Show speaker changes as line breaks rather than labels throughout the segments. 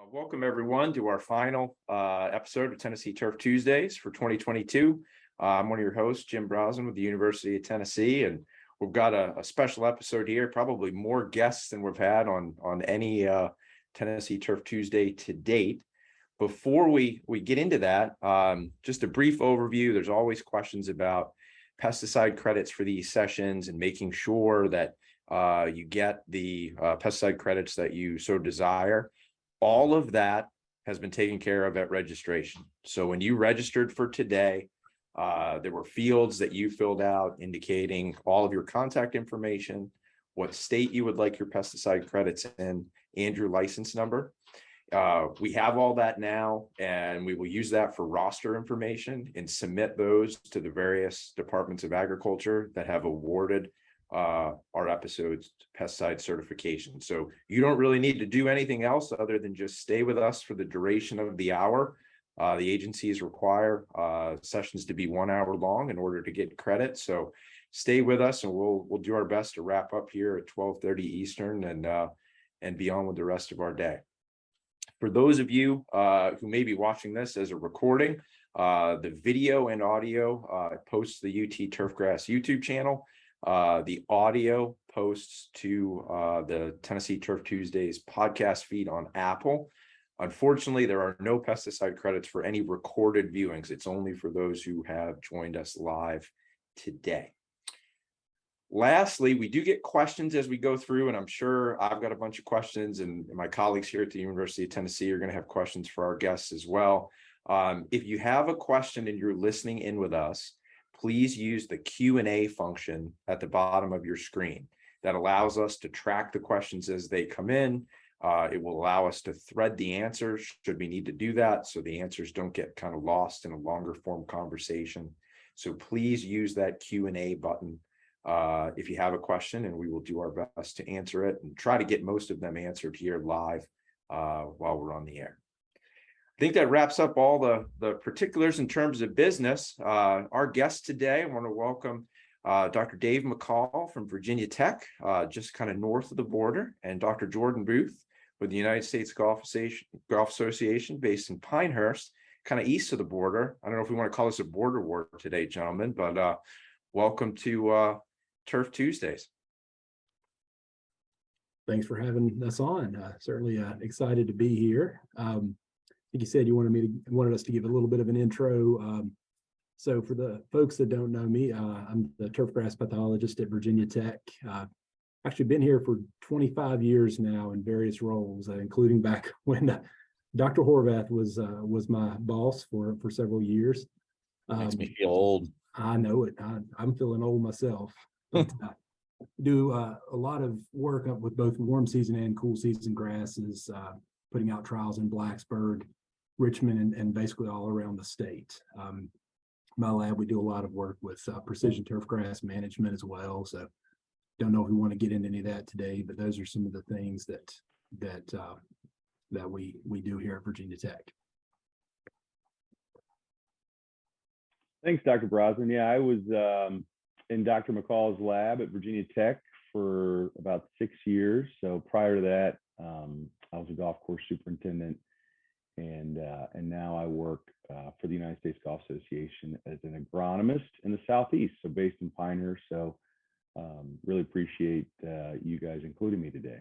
Welcome everyone to our final episode of Tennessee Turf Tuesdays for 2022. I'm one of your hosts, Jim Brosnan with the University of Tennessee, and we've got a special episode here, probably more guests than we've had on any Tennessee Turf Tuesday to date. Before we get into that, just a brief overview. There's always questions about pesticide credits for these sessions and making sure that you get the pesticide credits that you so desire. All of that has been taken care of at registration. So when you registered for today, there were fields that you filled out indicating all of your contact information, what state you would like your pesticide credits in, and your license number. We have all that now, and we will use that for roster information and submit those to the various departments of agriculture that have awarded our episodes pesticide certification. So you don't really need to do anything else other than just stay with us for the duration of the hour. The agencies require sessions to be 1 hour long in order to get credit. So stay with us, and we'll do our best to wrap up here at 12:30 Eastern and be on with the rest of our day. For those of you who may be watching this as a recording, the video and audio posts the UT Turfgrass YouTube channel. The audio posts to the Tennessee Turf Tuesdays podcast feed on Apple. Unfortunately, there are no pesticide credits for any recorded viewings. It's only for those who have joined us live today. Lastly, we do get questions as we go through, and I'm sure I've got a bunch of questions, and my colleagues here at the University of Tennessee are going to have questions for our guests as well. If you have a question and you're listening in with us, please use the Q&A function at the bottom of your screen. That allows us to track the questions as they come in. It will allow us to thread the answers should we need to do that, so the answers don't get kind of lost in a longer form conversation. So please use that Q&A button if you have a question, and we will do our best to answer it and try to get most of them answered here live while we're on the air. I think that wraps up all the particulars in terms of business. Our guest today, I want to welcome Dr. Dave McCall from Virginia Tech, just kind of north of the border, and Dr. Jordan Booth with the United States Golf Association based in Pinehurst, kind of east of the border. I don't know if we want to call this a border war today, gentlemen, but welcome to Turf Tuesdays.
Thanks for having us on. Certainly excited to be here. I think you said you wanted us to give a little bit of an intro. So for the folks that don't know me, I'm the turfgrass pathologist at Virginia Tech. Actually been here for 25 years now in various roles, including back when Dr. Horvath was my boss for several years.
Makes me feel old.
I know it. I'm feeling old myself. But, do a lot of work up with both warm season and cool season grasses, putting out trials in Blacksburg, Richmond, and basically all around the state. My lab, we do a lot of work with precision turfgrass management as well. So don't know if we want to get into any of that today, but those are some of the things that we do here at Virginia Tech.
Thanks, Dr. Brosnan. Yeah, I was in Dr. McCall's lab at Virginia Tech for about 6 years. So prior to that, I was a golf course superintendent, and now I work for the United States Golf Association as an agronomist in the Southeast, so based in Pinehurst. So really appreciate you guys including me today.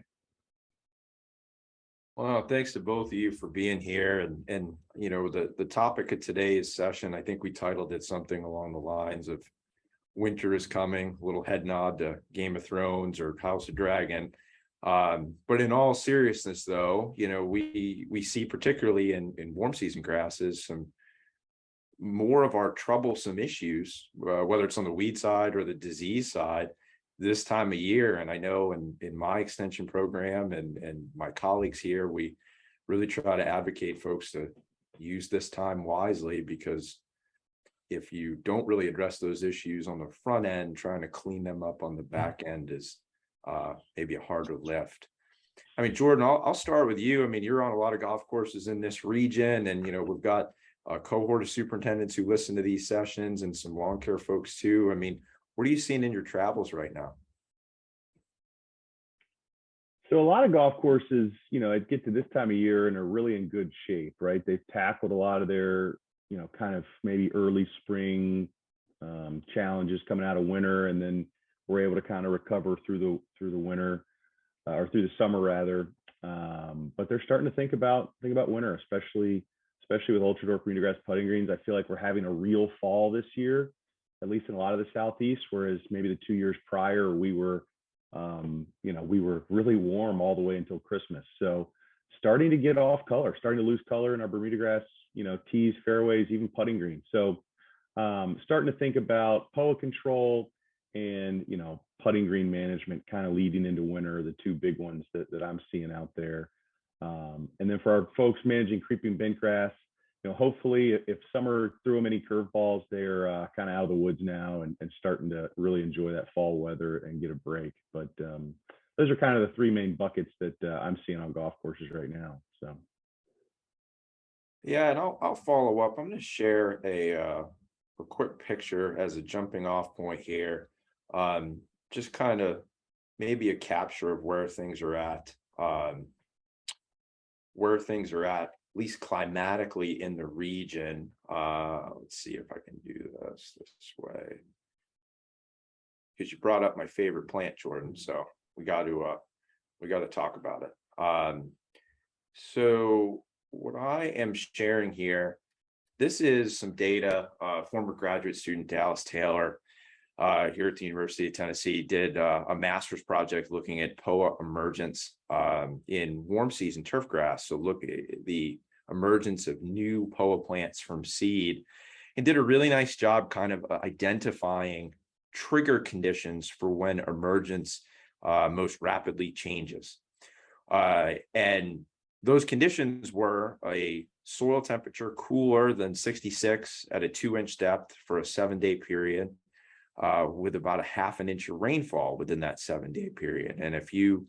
Well, thanks to both of you for being here. And you know, the topic of today's session, I think we titled it something along the lines of winter is coming, a little head nod to Game of Thrones or House of Dragon. But in all seriousness, though, you know, we see particularly in warm season grasses some more of our troublesome issues, whether it's on the weed side or the disease side this time of year. And I know in my extension program and my colleagues here, we really try to advocate folks to use this time wisely, because if you don't really address those issues on the front end, trying to clean them up on the back end is maybe a harder lift. I mean, Jordan, I'll start with you. I mean, you're on a lot of golf courses in this region, and, you know, we've got a cohort of superintendents who listen to these sessions and some lawn care folks too. I mean, what are you seeing in your travels right now?
So a lot of golf courses, it get to this time of year and are really in good shape, right? They've tackled a lot of their, kind of maybe early spring challenges coming out of winter, and then we're able to kind of recover through the winter or through the summer rather. But they're starting to think about winter, especially with ultra door Bermuda grass putting greens. I feel like we're having a real fall this year, at least in a lot of the Southeast, whereas maybe the 2 years prior we were really warm all the way until Christmas. So starting to get off color, starting to lose color in our Bermuda grass, tees, fairways, even putting greens. So starting to think about POA control and, putting green management kind of leading into winter, the two big ones that I'm seeing out there. And then for our folks managing creeping bent grass, hopefully if summer threw them any curveballs, they're kind of out of the woods now and starting to really enjoy that fall weather and get a break. But those are kind of the three main buckets that I'm seeing on golf courses right now. So.
Yeah, and I'll follow up. I'm going to share a quick picture as a jumping off point here. Just kind of maybe a capture of where things are at. At least climatically in the region. Let's see if I can do this way. Because you brought up my favorite plant, Jordan. So we got to talk about it. So what I am sharing here, this is some data. Former graduate student Dallas Taylor here at the University of Tennessee did a master's project looking at POA emergence in warm season turfgrass. So look at the emergence of new POA plants from seed, and did a really nice job kind of identifying trigger conditions for when emergence most rapidly changes. And those conditions were a soil temperature cooler than 66 at a 2-inch depth for a 7-day period, with about a half an inch of rainfall within that 7-day period. And if you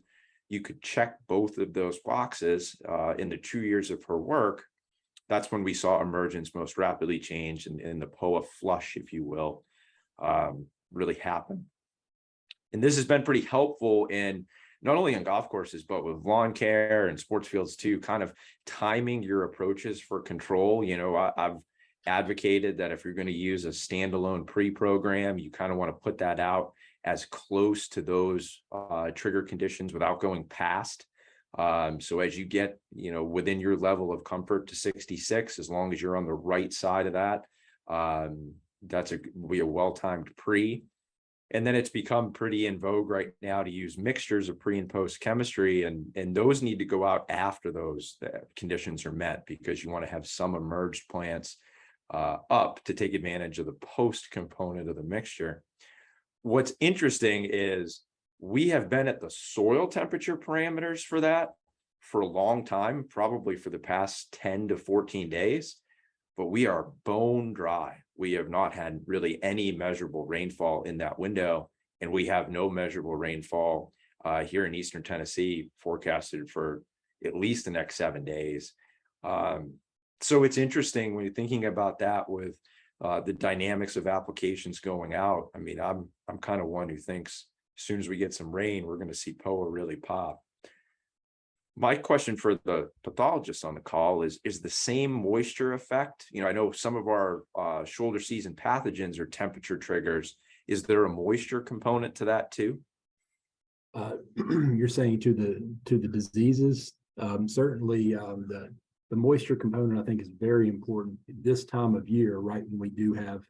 could check both of those boxes in the 2 years of her work, that's when we saw emergence most rapidly change and the POA flush, if you will, really happen. And this has been pretty helpful in not only on golf courses, but with lawn care and sports fields too, kind of timing your approaches for control. I've advocated that if you're going to use a standalone pre-program, you kind of want to put that out as close to those trigger conditions without going past. So as you get, within your level of comfort to 66, as long as you're on the right side of that, that's will be a well-timed pre. And then it's become pretty in vogue right now to use mixtures of pre and post chemistry, and those need to go out after those conditions are met, because you want to have some emerged plants up to take advantage of the post component of the mixture. What's interesting is we have been at the soil temperature parameters for that for a long time, probably for the past 10 to 14 days, but we are bone dry. We have not had really any measurable rainfall in that window, and we have no measurable rainfall here in Eastern Tennessee forecasted for at least the next 7 days. So it's interesting when you're thinking about that with the dynamics of applications going out. I mean, I'm kind of one who thinks as soon as we get some rain, we're going to see POA really pop. My question for the pathologists on the call is the same moisture effect? I know some of our shoulder season pathogens are temperature triggers. Is there a moisture component to that too?
You're saying to the diseases? Certainly, the moisture component, I think, is very important this time of year, right when we do have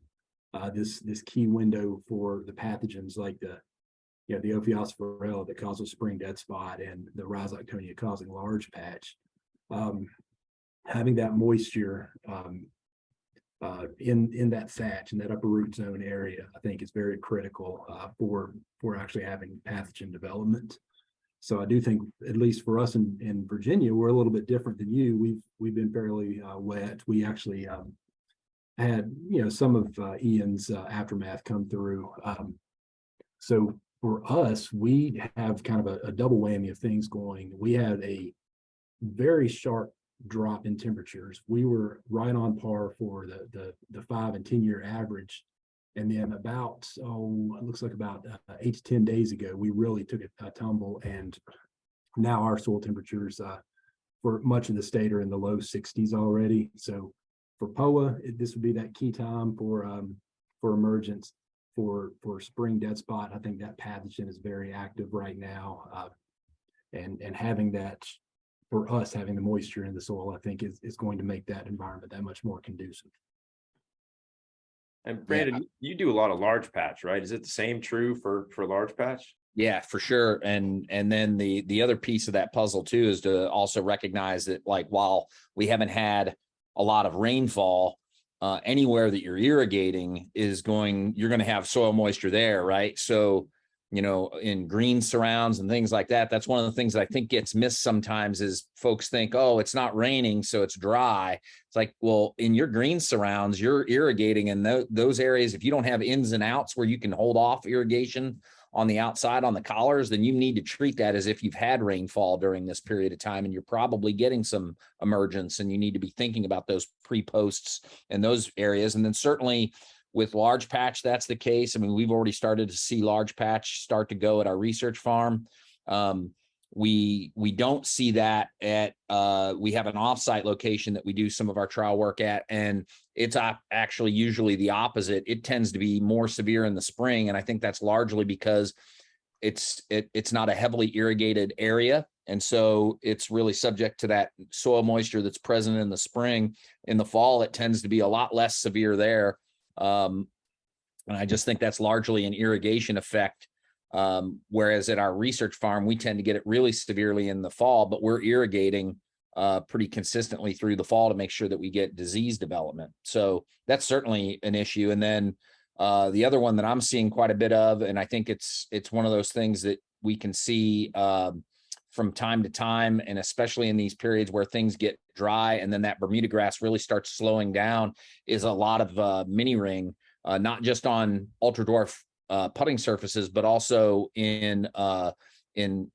this key window for the pathogens like the Ophiosphorella that causes spring dead spot and the Rhizoctonia causing large patch. Having that moisture in that thatch, in that upper root zone area, I think is very critical for actually having pathogen development. So I do think, at least for us in Virginia, we're a little bit different than you. We've been fairly wet. We actually had some of Ian's aftermath come through. So for us, we have kind of a double whammy of things going. We had a very sharp drop in temperatures. We were right on par for the 5 and 10 year average. And then about, it looks like about 8 to 10 days ago, we really took a tumble, and Now our soil temperatures for much of the state are in the low 60s already. So for POA, this would be that key time for emergence. For spring dead spot, I think that pathogen is very active right now. And having that, for us, having the moisture in the soil, I think is going to make that environment that much more conducive.
And Brandon, you do a lot of large patch, right? Is it the same true for large patch?
Yeah, for sure. And then the other piece of that puzzle too is to also recognize that, like, while we haven't had a lot of rainfall, anywhere that you're irrigating you're going to have soil moisture there, right? So, in green surrounds and things like that, that's one of the things that I think gets missed sometimes is folks think, oh, it's not raining, so it's dry. It's like, well, in your green surrounds, you're irrigating in those areas. If you don't have ins and outs where you can hold off irrigation on the outside on the collars, then you need to treat that as if you've had rainfall during this period of time, and you're probably getting some emergence, and you need to be thinking about those pre-posts in those areas. And then certainly with large patch, that's the case. I mean, we've already started to see large patch start to go at our research farm. We don't see that at, we have an offsite location that we do some of our trial work at, and it's actually usually the opposite. It tends to be more severe in the spring. And I think that's largely because it's not a heavily irrigated area. And so it's really subject to that soil moisture that's present in the spring. In the fall, it tends to be a lot less severe there. And I just think that's largely an irrigation effect. Whereas at our research farm, we tend to get it really severely in the fall, but we're irrigating pretty consistently through the fall to make sure that we get disease development. So that's certainly an issue. And then the other one that I'm seeing quite a bit of, and I think it's one of those things that we can see from time to time, and especially in these periods where things get dry and then that Bermuda grass really starts slowing down, is a lot of mini ring, not just on ultra dwarf putting surfaces, but also in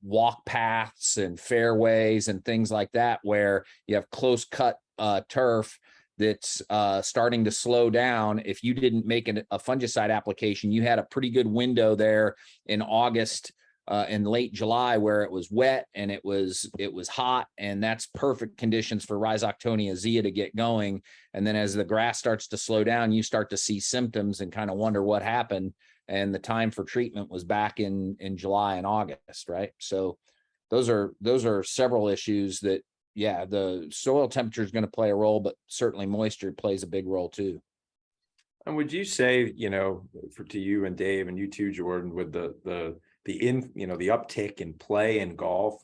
walk paths and fairways and things like that, where you have close cut turf that's starting to slow down. If you didn't make a fungicide application, you had a pretty good window there in August and late July where it was wet and it was hot, and that's perfect conditions for Rhizoctonia zea to get going. And then as the grass starts to slow down, you start to see symptoms and kind of wonder what happened. And the time for treatment was back in July and August, right? So those are several issues that, yeah, the soil temperature is going to play a role, but certainly moisture plays a big role too.
And would you say, to you and Dave and you too, Jordan, with the uptick in play in golf,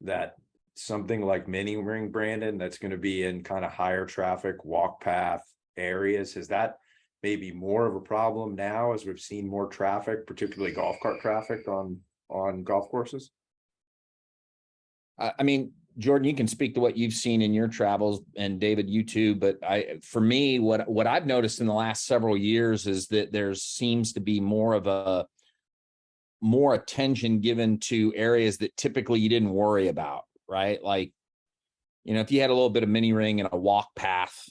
that something like mini ring, Brandon, that's going to be in kind of higher traffic walk path areas, is that maybe more of a problem now as we've seen more traffic, particularly golf cart traffic on golf courses?
I mean, Jordan, you can speak to what you've seen in your travels, and David, you too. But for me, what I've noticed in the last several years is that there seems to be more attention given to areas that typically you didn't worry about, right? Like, if you had a little bit of mini ring and a walk path,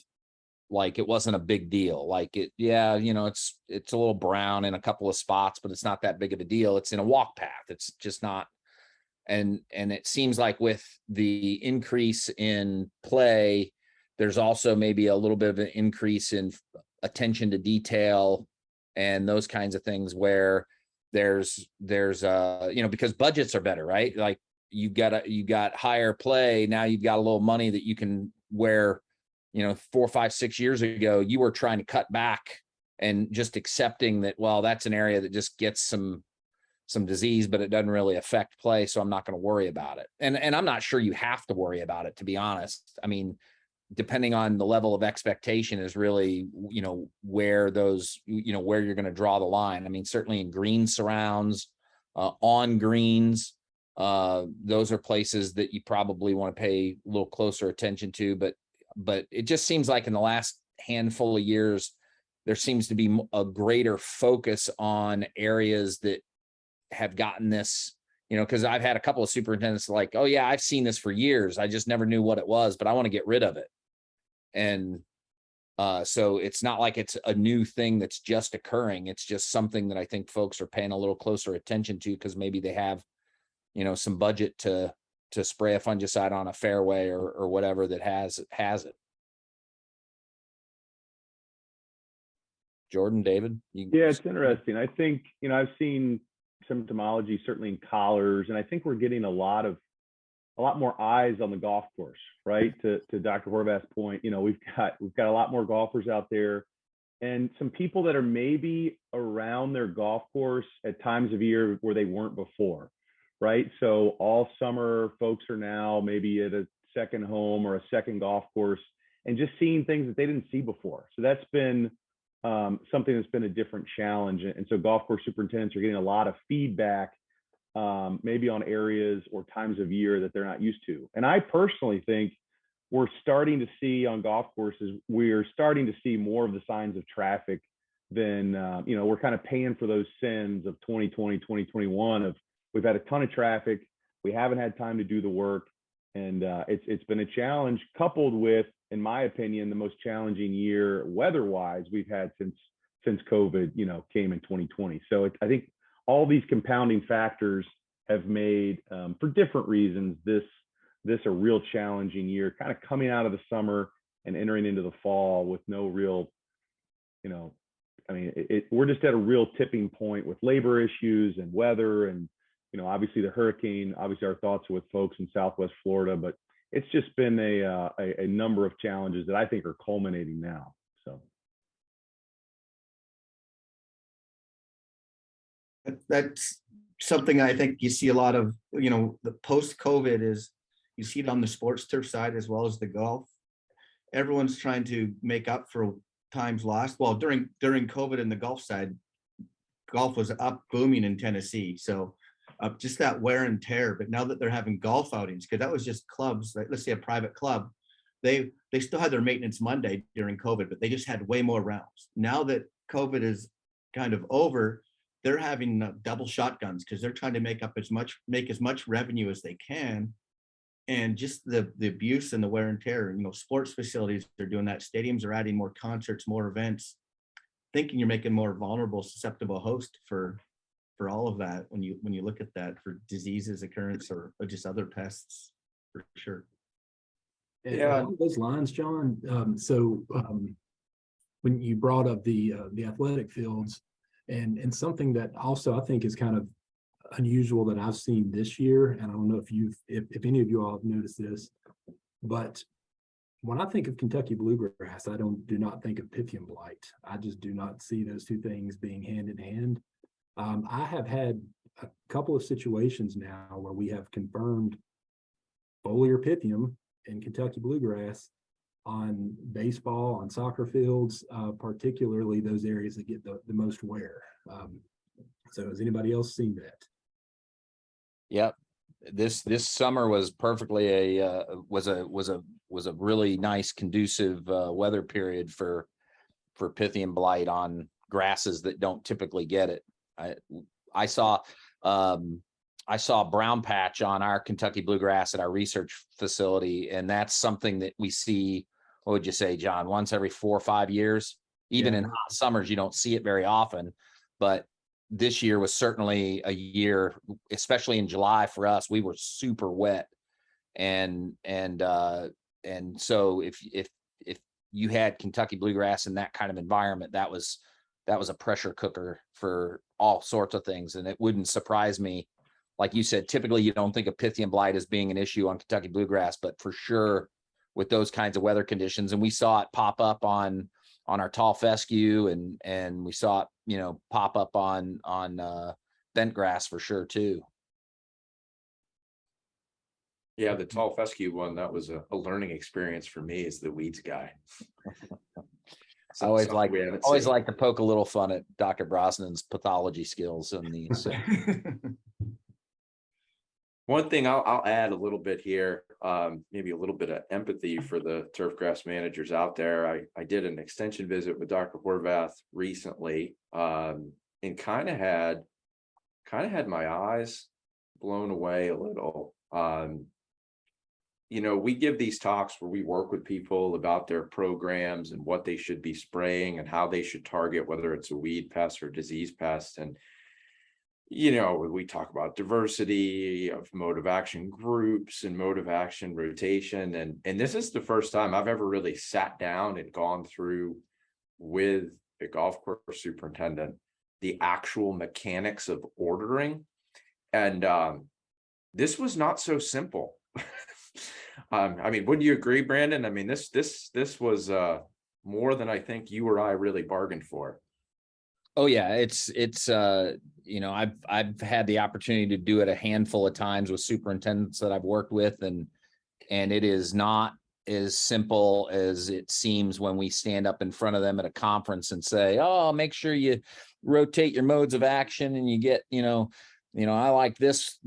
like it wasn't a big deal. Like it's a little brown in a couple of spots, but it's not that big of a deal. It's in a walk path. It's just not. And it seems like with the increase in play, there's also maybe a little bit of an increase in attention to detail and those kinds of things, where there's because budgets are better, right? Like you got higher play. Now you've got a little money that you can, where 4, 5, 6 years ago, you were trying to cut back and just accepting that, well, that's an area that just gets some disease, but it doesn't really affect play, so I'm not going to worry about it. And I'm not sure you have to worry about it, to be honest. I mean, depending on the level of expectation is really, where those, where you're going to draw the line. I mean, certainly in green surrounds, on greens, those are places that you probably want to pay a little closer attention to, but it just seems like in the last handful of years, there seems to be a greater focus on areas that have gotten this, because I've had a couple of superintendents like, oh yeah, I've seen this for years. I just never knew what it was, but I want to get rid of it. And so it's not like it's a new thing that's just occurring. It's just something that I think folks are paying a little closer attention to, because maybe they have, some budget to to spray a fungicide on a fairway or whatever that has it. Jordan, David?
Yeah, it's interesting. I think, I've seen symptomology certainly in collars, and I think we're getting a lot more eyes on the golf course, right? To Dr. Horvath's point, we've got a lot more golfers out there, and some people that are maybe around their golf course at times of year where they weren't before, right? So all summer, folks are now maybe at a second home or a second golf course and just seeing things that they didn't see before. So that's been something that's been a different challenge. And so golf course superintendents are getting a lot of feedback, maybe on areas or times of year that they're not used to. And I personally think we're starting to see on golf courses, we're starting to see more of the signs of traffic than, we're kind of paying for those sins of 2020, 2021 of we've had a ton of traffic. We haven't had time to do the work. And it's been a challenge, coupled with, in my opinion, the most challenging year weather-wise we've had since COVID, came in 2020. So I think all these compounding factors have made, for different reasons, this a real challenging year, kind of coming out of the summer and entering into the fall with no real, we're just at a real tipping point with labor issues and weather and, obviously the hurricane. Obviously our thoughts are with folks in Southwest Florida, but it's just been a number of challenges that I think are culminating now. So
that's something I think you see a lot of, the post-COVID is you see it on the sports turf side as well as the golf. Everyone's trying to make up for times lost. Well, during COVID and the golf side, golf was up booming in Tennessee. So just that wear and tear. But now that they're having golf outings, because that was just clubs, like let's say a private club, they still had their maintenance Monday during COVID, but they just had way more rounds. Now that COVID is kind of over, they're having double shotguns because they're trying to make as much revenue as they can. And just the abuse and the wear and tear, sports facilities are doing that. Stadiums are adding more concerts, more events, thinking you're making more vulnerable, susceptible host for all of that when you look at that, for diseases occurrence or just other pests, for sure.
Yeah, along those lines, John. When you brought up the athletic fields, and something that also I think is kind of unusual that I've seen this year, and I don't know if any of you all have noticed this, but when I think of Kentucky bluegrass, I do not think of Pythian Blight. I just do not see those two things being hand in hand. I have had a couple of situations now where we have confirmed foliar Pythium in Kentucky bluegrass on baseball, on soccer fields, particularly those areas that get the most wear. So has anybody else seen that?
Yep. This summer was perfectly was a really nice conducive weather period for Pythian Blight on grasses that don't typically get it. I saw brown patch on our Kentucky bluegrass at our research facility, and that's something that we see, what would you say, John, once every 4 or 5 years? Even in hot summers, you don't see it very often, but this year was certainly a year, especially in July for us, we were super wet. And so if you had Kentucky bluegrass in that kind of environment, that was a pressure cooker for all sorts of things. And it wouldn't surprise me, like you said, typically you don't think of Pythian Blight as being an issue on Kentucky bluegrass, but for sure with those kinds of weather conditions. And we saw it pop up on our tall fescue, and we saw it, pop up on bent grass for sure too.
Yeah, the tall fescue one, that was a learning experience for me as the weeds guy.
I always like to poke a little fun at Dr. Brosnan's pathology skills in these. So.
One thing I'll add a little bit here, maybe a little bit of empathy for the turfgrass managers out there. I did an extension visit with Dr. Horvath recently, and kind of had my eyes blown away a little. We give these talks where we work with people about their programs and what they should be spraying and how they should target, whether it's a weed pest or disease pest. And, we talk about diversity of mode of action groups and mode of action rotation. And this is the first time I've ever really sat down and gone through with a golf course superintendent the actual mechanics of ordering. And this was not so simple. I mean, wouldn't you agree, Brandon? I mean, this was more than I think you or I really bargained for.
Oh yeah, it's I've had the opportunity to do it a handful of times with superintendents that I've worked with, and it is not as simple as it seems when we stand up in front of them at a conference and say, oh, make sure you rotate your modes of action and you get, I like this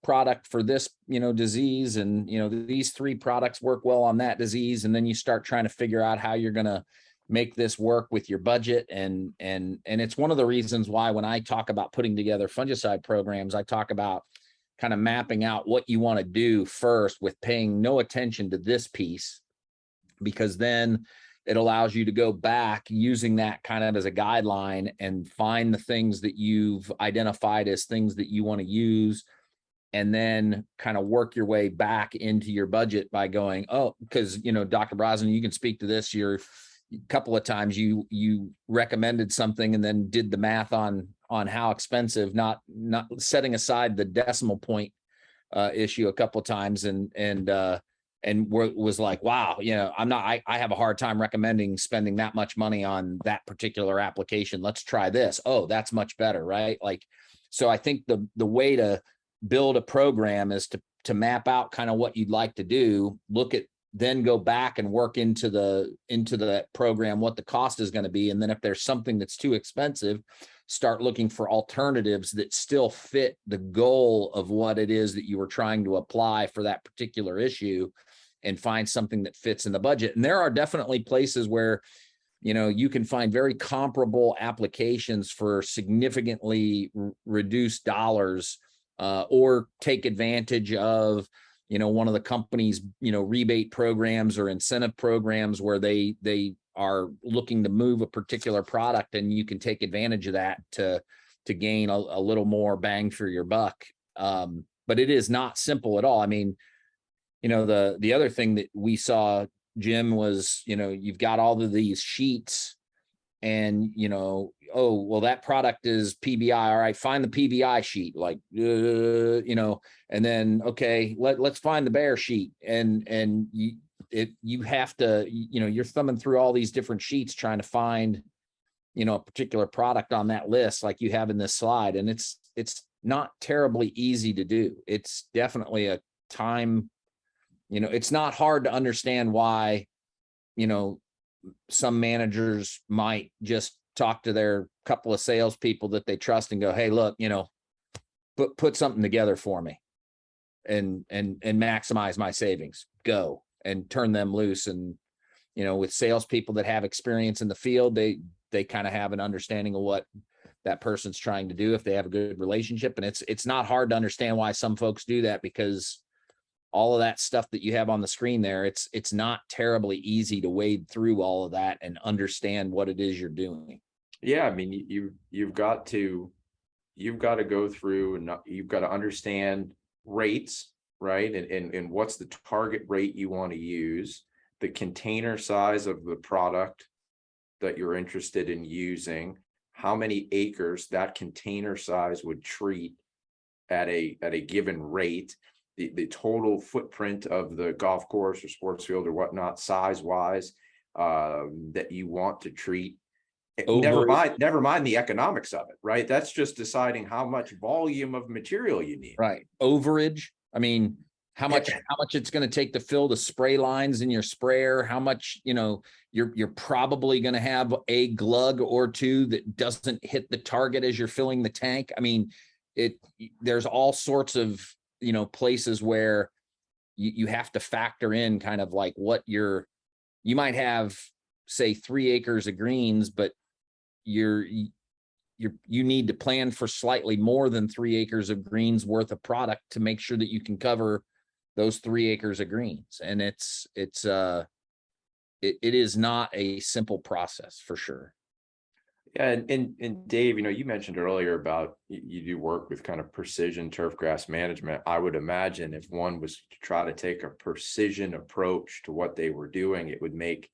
product for this, disease, and these 3 products work well on that disease. And then you start trying to figure out how you're going to make this work with your budget. And it's one of the reasons why when I talk about putting together fungicide programs, I talk about kind of mapping out what you want to do first with paying no attention to this piece, because then it allows you to go back using that kind of as a guideline and find the things that you've identified as things that you want to use, and then kind of work your way back into your budget by going, oh, because, Dr. Brosnan, you can speak to this. You're a couple of times you recommended something and then did the math on how expensive, not setting aside the decimal point issue a couple of times, and was like, wow, I have a hard time recommending spending that much money on that particular application. Let's try this. Oh, that's much better, right? Like, so I think the way to build a program is to map out kind of what you'd like to do, then go back and work into the program, what the cost is going to be. And then if there's something that's too expensive, start looking for alternatives that still fit the goal of what it is that you were trying to apply for that particular issue, and find something that fits in the budget. And there are definitely places where, you can find very comparable applications for significantly reduced dollars, or take advantage of, one of the company's, rebate programs or incentive programs where they are looking to move a particular product, and you can take advantage of that to gain a little more bang for your buck. But it is not simple at all. I mean, the other thing that we saw, Jim, was, you've got all of these sheets, and, oh, well, that product is PBI. All right, find the PBI sheet, like, and then, okay, let's find the Bayer sheet. And you have to, you're thumbing through all these different sheets trying to find, a particular product on that list, like you have in this slide. And it's not terribly easy to do. It's definitely a time, it's not hard to understand why, some managers might just talk to their couple of salespeople that they trust and go, hey, look, put something together for me and maximize my savings, go, and turn them loose. And, with salespeople that have experience in the field, they kind of have an understanding of what that person's trying to do if they have a good relationship. And it's not hard to understand why some folks do that, because all of that stuff that you have on the screen there, it's not terribly easy to wade through all of that and understand what it is you're doing.
Yeah, I mean, you've got to go through, and you've got to understand rates, right? And what's the target rate you want to use, the container size of the product that you're interested in using, how many acres that container size would treat at a given rate, the total footprint of the golf course or sports field or whatnot, size wise, that you want to treat. Never mind the economics of it, right? That's just deciding how much volume of material you need.
Right. Overage. I mean, how much it's going to take to fill the spray lines in your sprayer, how much, you're probably going to have a glug or two that doesn't hit the target as you're filling the tank. I mean, there's all sorts of, places where you have to factor in kind of like what you might have, say 3 acres of greens, but you need to plan for slightly more than 3 acres of greens worth of product to make sure that you can cover those 3 acres of greens. And it is not a simple process, for sure.
Yeah, and Dave, you mentioned earlier about you do work with kind of precision turfgrass management. I would imagine if one was to try to take a precision approach to what they were doing, it would make,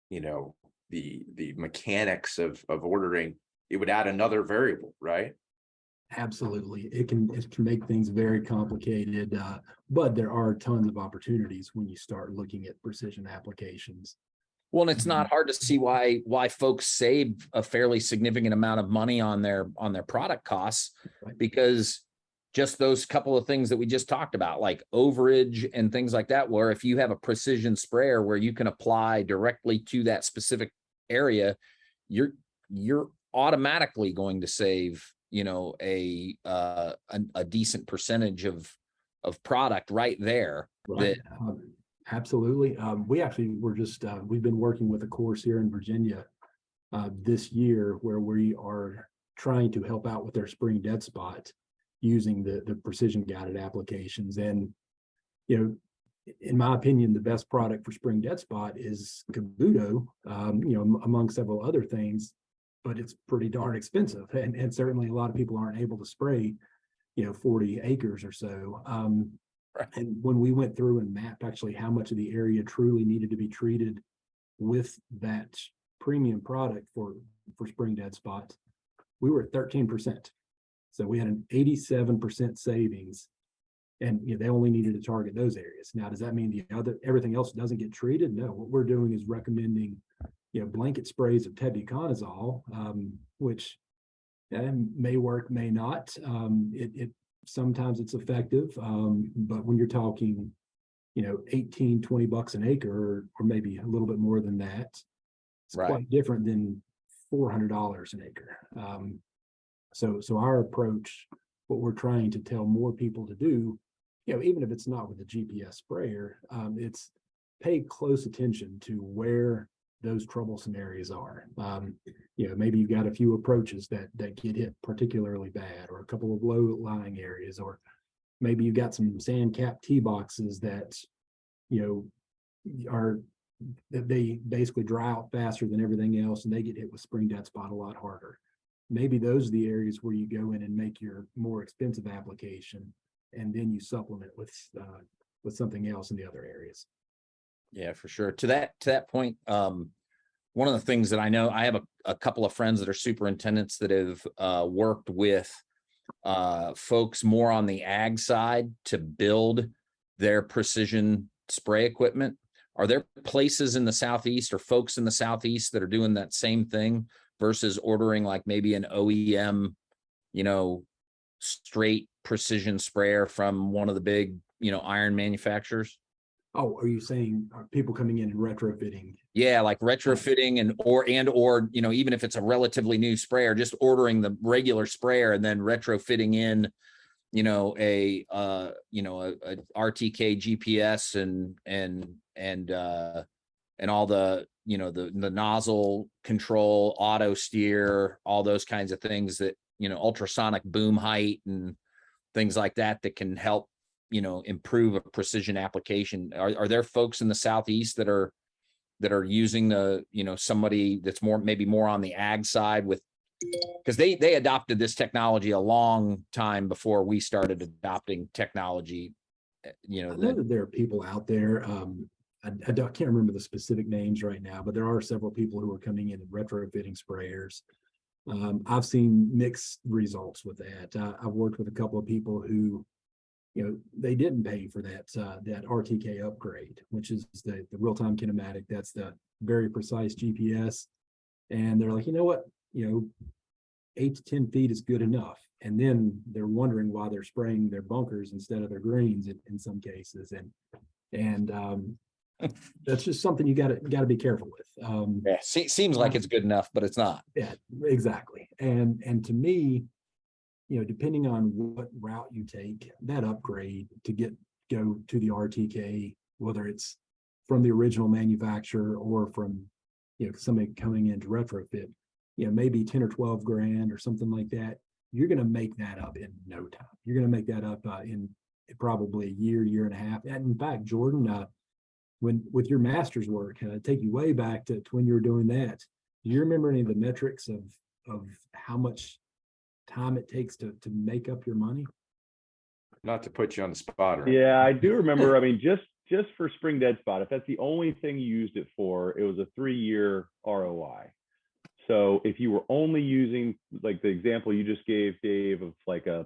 the mechanics of ordering, it would add another variable, right?
Absolutely. It can make things very complicated, but there are tons of opportunities when you start looking at precision applications.
Well, and it's not hard to see why folks save a fairly significant amount of money on their product costs,
Right.
because just those couple of things that we just talked about, like overage and things like that, where if you have a precision sprayer where you can apply directly to that specific area, you're automatically going to save, a decent percentage of product right there.
Right. Absolutely. We've been working with a course here in Virginia this year where we are trying to help out with their spring dead spot using the precision guided applications. And, in my opinion, the best product for spring dead spot is Kabuto, among several other things, but it's pretty darn expensive. And certainly a lot of people aren't able to spray, 40 acres or so.
Right.
And when we went through and mapped actually how much of the area truly needed to be treated with that premium product for spring dead spot, we were at 13%. So we had an 87% savings, and they only needed to target those areas. Now, does that mean everything else doesn't get treated? No, what we're doing is recommending, blanket sprays of tebuconazole, which may work, may not. Sometimes it's effective, but when you're talking, $18-20 an acre, or maybe a little bit more than that, it's
Right.
quite different than $400 an acre. So our approach, what we're trying to tell more people to do, even if it's not with a GPS sprayer, it's pay close attention to where those troublesome areas are. Maybe you've got a few approaches that get hit particularly bad, or a couple of low-lying areas, or maybe you've got some sand-capped tee boxes that, they basically dry out faster than everything else, and they get hit with spring dead spot a lot harder. Maybe those are the areas where you go in and make your more expensive application, and then you supplement with something else in the other areas.
Yeah, for sure. To that point, one of the things that I know, I have a couple of friends that are superintendents that have worked with folks more on the ag side to build their precision spray equipment. Are there places in the Southeast or folks in the Southeast that are doing that same thing versus ordering like maybe an OEM, straight precision sprayer from one of the big, iron manufacturers?
Oh, are you saying people coming in and retrofitting?
Yeah, like retrofitting or even if it's a relatively new sprayer, just ordering the regular sprayer and then retrofitting in, a RTK GPS and all the, the nozzle control, auto steer, all those kinds of things that, ultrasonic boom height and things like that can help, improve a precision application. Are there folks in the Southeast that are using the, somebody that's maybe more on the ag side because they adopted this technology a long time before we started adopting technology.
I know that there are people out there. I can't remember the specific names right now, but there are several people who are coming in and retrofitting sprayers. I've seen mixed results with that. I've worked with a couple of people who, they didn't pay for that RTK upgrade, which is the real-time kinematic. That's the very precise GPS. And they're like, you know what, 8 to 10 feet is good enough. And then they're wondering why they're spraying their bunkers instead of their greens in some cases. And that's just something you got to be careful with.
Yeah, seems like it's good enough, but it's not.
Yeah, exactly. And to me, depending on what route you take, that upgrade to go to the RTK, whether it's from the original manufacturer or from, somebody coming in to retrofit, maybe 10 or 12 grand or something like that, you're going to make that up in no time. You're going to make that up in probably a year and a half. And in fact, Jordan, with your master's work, take you way back to when you were doing that. Do you remember any of the metrics of of how much time it takes to make up your money?
Not to put you on the spot. Or
Yeah, I do remember. I mean, just for spring dead spot, if that's the only thing you used it for, it was a 3-year ROI. So if you were only using, like the example you just gave, Dave, of like a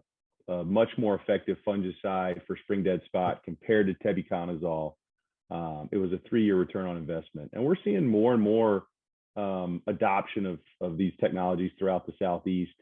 much more effective fungicide for spring dead spot compared to tebuconazole, it was a 3-year return on investment. And we're seeing more and more adoption of these technologies throughout the Southeast.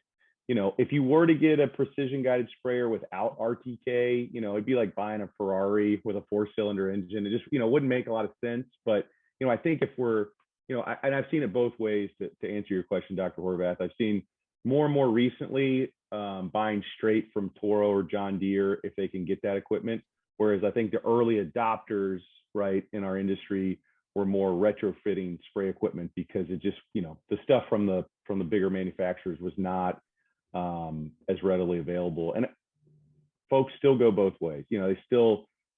You know, if you were to get a precision guided sprayer without RTK, you know, it'd be like buying a Ferrari with a 4-cylinder engine. It just, you know, wouldn't make a lot of sense. But, you know, I think if we're, you know, and I've seen it both ways to answer your question, Dr. Horvath. I've seen more and more recently buying straight from Toro or John Deere if they can get that equipment. Whereas I think the early adopters, right, in our industry were more retrofitting spray equipment because it just, you know, the stuff from the bigger manufacturers was not as readily available. And folks still go both ways. You know,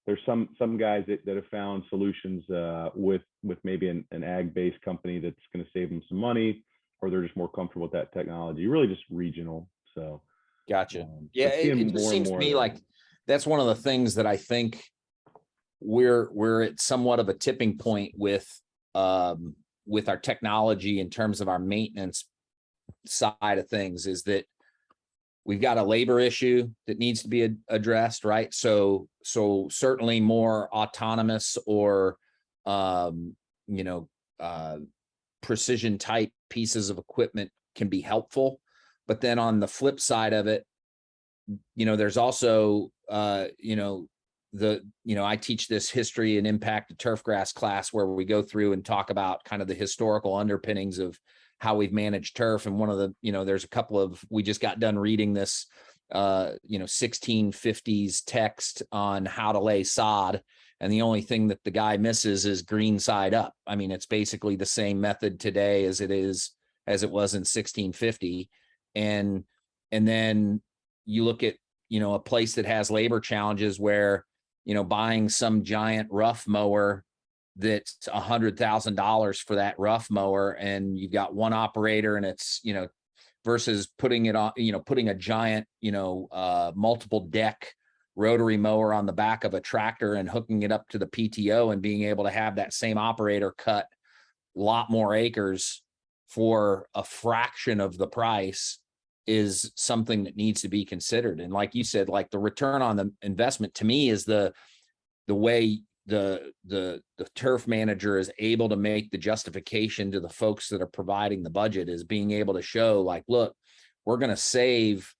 there's some guys that have found solutions with maybe an ag-based company that's going to save them some money, or they're just more comfortable with that technology. Really just regional. So
gotcha. Yeah, it just seems to me like
that.
that's one of the things that I think we're at somewhat of a tipping point with our technology in terms of our maintenance side of things, is that we've got a labor issue that needs to be addressed, right? So certainly more autonomous or precision type pieces of equipment can be helpful. But then on the flip side of it, you know, there's also I teach this history and impact of turfgrass class where we go through and talk about kind of the historical underpinnings of how we've managed turf. And one of the, you know, there's a couple of, we just got done reading this, 1650s text on how to lay sod. And the only thing that the guy misses is green side up. I mean, it's basically the same method today as it was in 1650. And then you look at, you know, a place that has labor challenges where, you know, buying some giant rough mower that's $100,000 for that rough mower, and you've got one operator, and it's, you know, versus putting it on, you know, putting a giant, multiple deck rotary mower on the back of a tractor and hooking it up to the PTO and being able to have that same operator cut a lot more acres for a fraction of the price is something that needs to be considered. And like you said, like the return on the investment to me is the way the turf manager is able to make the justification to the folks that are providing the budget, is being able to show like, look, we're going to save,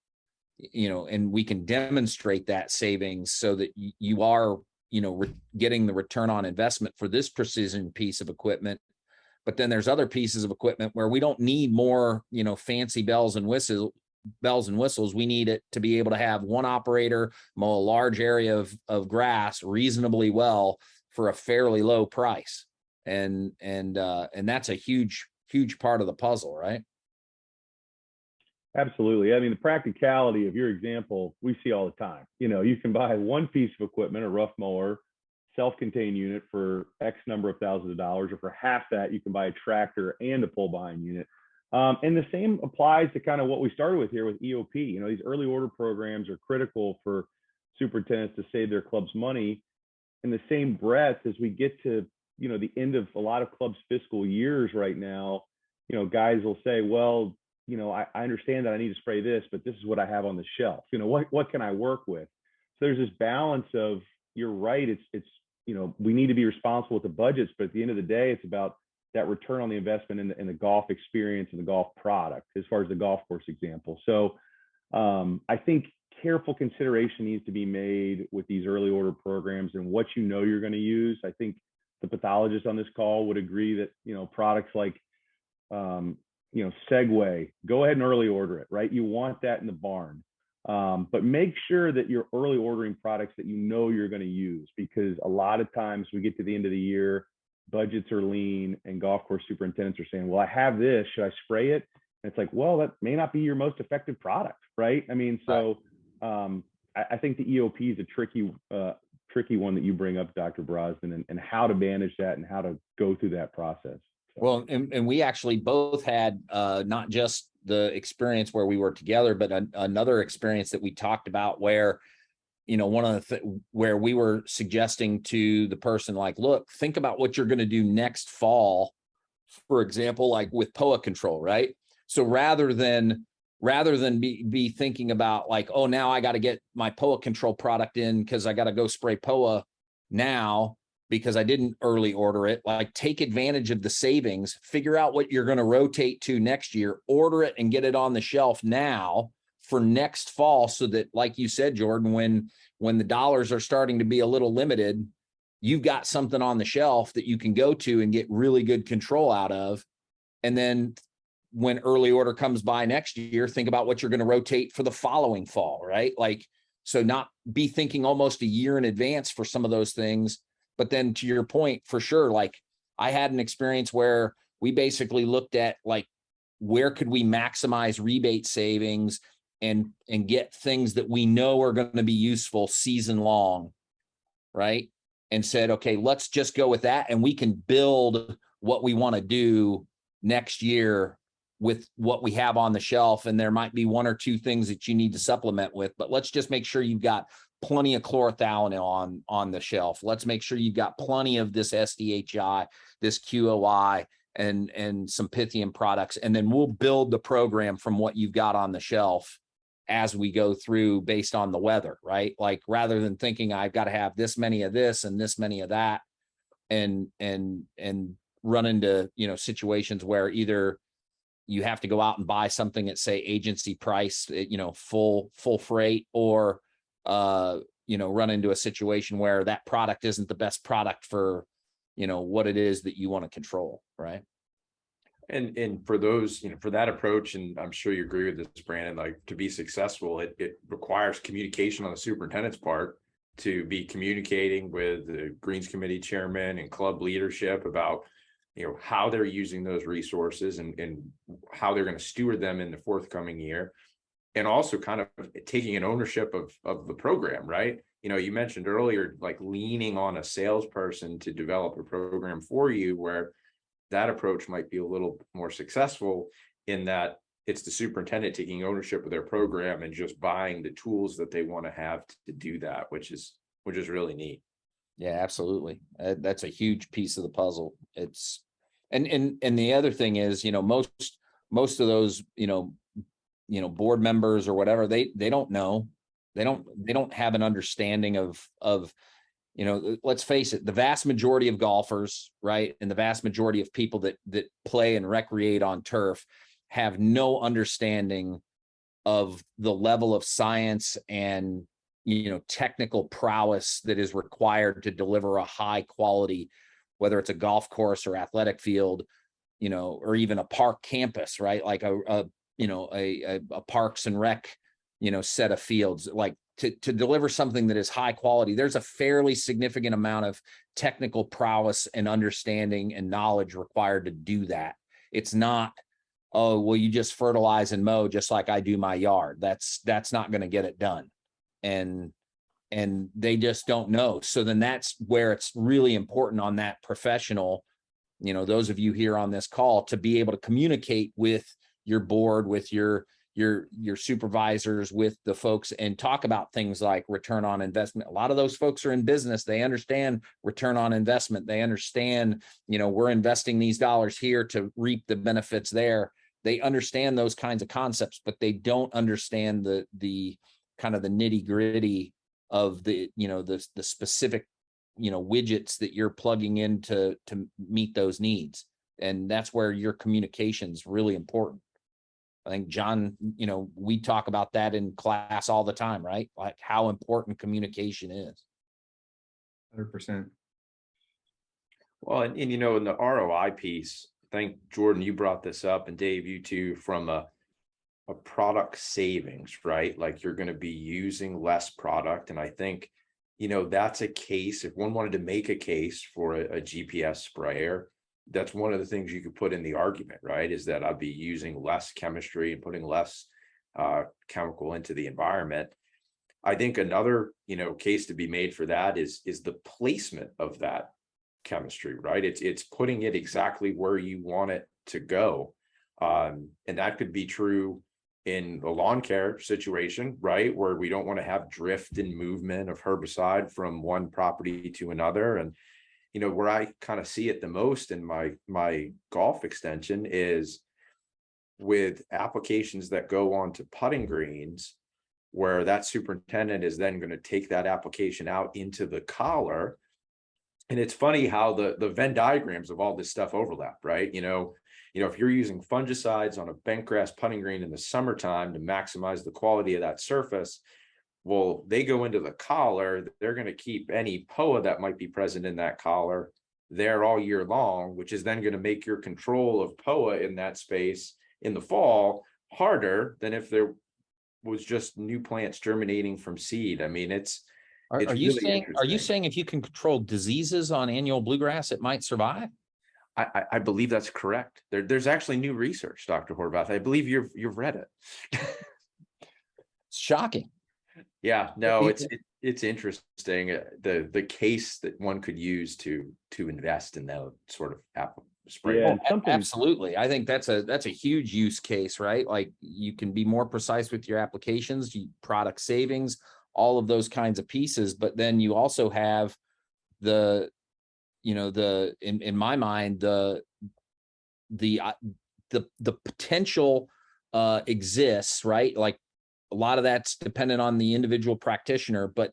you know, and we can demonstrate that savings so that you are, you know, getting the return on investment for this precision piece of equipment. But then there's other pieces of equipment where we don't need more, you know, fancy bells and whistles. We need it to be able to have one operator mow a large area of grass reasonably well for a fairly low price. And that's a huge part of the puzzle, right?
Absolutely. I mean, the practicality of your example, we see all the time. You know, you can buy one piece of equipment, a rough mower, self-contained unit for X number of thousands of dollars, or for half that, you can buy a tractor and a pull behind unit. And the same applies to kind of what we started with here with EOP. You know, these early order programs are critical for superintendents to save their club's money. In the same breath, as we get to, you know, the end of a lot of clubs' fiscal years right now, you know, guys will say, well, you know, I understand that I need to spray this, but this is what I have on the shelf. You know, what can I work with? So there's this balance of, you're right, it's you know, we need to be responsible with the budgets, but at the end of the day, it's about that return on the investment in the golf experience and the golf product, as far as the golf course example. So I think careful consideration needs to be made with these early order programs and what you know you're going to use. I think the pathologists on this call would agree that, you know, products like, you know, Segway, go ahead and early order it, right? You want that in the barn. But make sure that you're early ordering products that you know you're going to use, because a lot of times we get to the end of the year, budgets are lean, and golf course superintendents are saying, well, I have this, should I spray it? And it's like, well, that may not be your most effective product, right? I mean, so I think the EOP is a tricky one that you bring up, Dr. Brosnan, and how to manage that and how to go through that process.
Well, and we actually both had not just the experience where we were together, but another experience that we talked about where, one of the where we were suggesting to the person, like, look, think about what you're going to do next fall, for example, like with POA control, right? So rather than be thinking about like, oh, now I got to get my POA control product in because I got to go spray POA now because I didn't early order it, like take advantage of the savings, figure out what you're going to rotate to next year, order it and get it on the shelf now for next fall. So that, like you said, Jordan, when the dollars are starting to be a little limited, you've got something on the shelf that you can go to and get really good control out of. And then when early order comes by next year, think about what you're going to rotate for the following fall, right? Like, so not be thinking almost a year in advance for some of those things. But then to your point, for sure, like I had an experience where we basically looked at like, where could we maximize rebate savings and get things that we know are going to be useful season long, right? And said, okay, let's just go with that. And we can build what we want to do next year with what we have on the shelf. And there might be one or two things that you need to supplement with, but let's just make sure you've got plenty of chlorothalonil on the shelf. Let's make sure you've got plenty of this SDHI, this QOI, and some Pythian products. And then we'll build the program from what you've got on the shelf as we go through based on the weather, right? Like rather than thinking I've got to have this many of this and this many of that and run into, situations where either you have to go out and buy something at, say, agency price, full freight, or run into a situation where that product isn't the best product for what it is that you want to control, right?
And for those, for that approach, and I'm sure you agree with this, Brandon, like to be successful, it requires communication on the superintendent's part to be communicating with the Greens Committee chairman and club leadership about, how they're using those resources and how they're going to steward them in the forthcoming year. And also kind of taking an ownership of the program, right? You mentioned earlier, like leaning on a salesperson to develop a program for you, where that approach might be a little more successful in that it's the superintendent taking ownership of their program and just buying the tools that they want to have to do that, which is really neat.
Yeah, absolutely. That's a huge piece of the puzzle. It's and the other thing is, most of those, board members or whatever, they don't know, they don't have an understanding of let's face it, the vast majority of golfers, right, and the vast majority of people that play and recreate on turf have no understanding of the level of science and technical prowess that is required to deliver a high quality, whether it's a golf course or athletic field, or even a park campus, right? Like a parks and rec, set of fields, like to deliver something that is high quality. There's a fairly significant amount of technical prowess and understanding and knowledge required to do that. It's not, oh, well, you just fertilize and mow just like I do my yard. That's not going to get it done. And they just don't know. So then that's where it's really important on that professional, those of you here on this call, to be able to communicate with your board, with your supervisors, with the folks, and talk about things like return on investment. A lot of those folks are in business. They understand return on investment. They understand, we're investing these dollars here to reap the benefits there. They understand those kinds of concepts, but they don't understand the kind of the nitty gritty of the specific, widgets that you're plugging in to meet those needs. And that's where your communication is really important. I think, John, we talk about that in class all the time, right? Like how important communication is.
100%.
Well, and in the ROI piece, I think, Jordan, you brought this up, and Dave, you too, from a product savings, right? Like you're going to be using less product. And I think, that's a case, if one wanted to make a case for a GPS sprayer, that's one of the things you could put in the argument, right? Is that I'd be using less chemistry and putting less chemical into the environment. I think another, case to be made for that is the placement of that chemistry, right? It's putting it exactly where you want it to go. And that could be true in the lawn care situation, right? Where we don't want to have drift and movement of herbicide from one property to another. And, you know, where I kind of see it the most in my golf extension is with applications that go on to putting greens, where that superintendent is then going to take that application out into the collar. And it's funny how the Venn diagrams of all this stuff overlap, right? You know, if you're using fungicides on a bent grass putting green in the summertime to maximize the quality of that surface, well, they go into the collar, they're going to keep any POA that might be present in that collar there all year long, which is then going to make your control of POA in that space in the fall harder than if there was just new plants germinating from seed. I mean, it's
Are
really
you saying
interesting.
if you can control diseases on annual bluegrass, it might survive?
I believe that's correct. There's actually new research, Dr. Horvath. I believe you've read it.
It's shocking.
Yeah, no, it's interesting. The case that one could use to invest in that sort of spray.
Yeah,
Oh, absolutely. I think that's a huge use case, right? Like you can be more precise with your applications, product savings, all of those kinds of pieces. But then you also have in my mind, the potential exists, right? Like a lot of that's dependent on the individual practitioner, but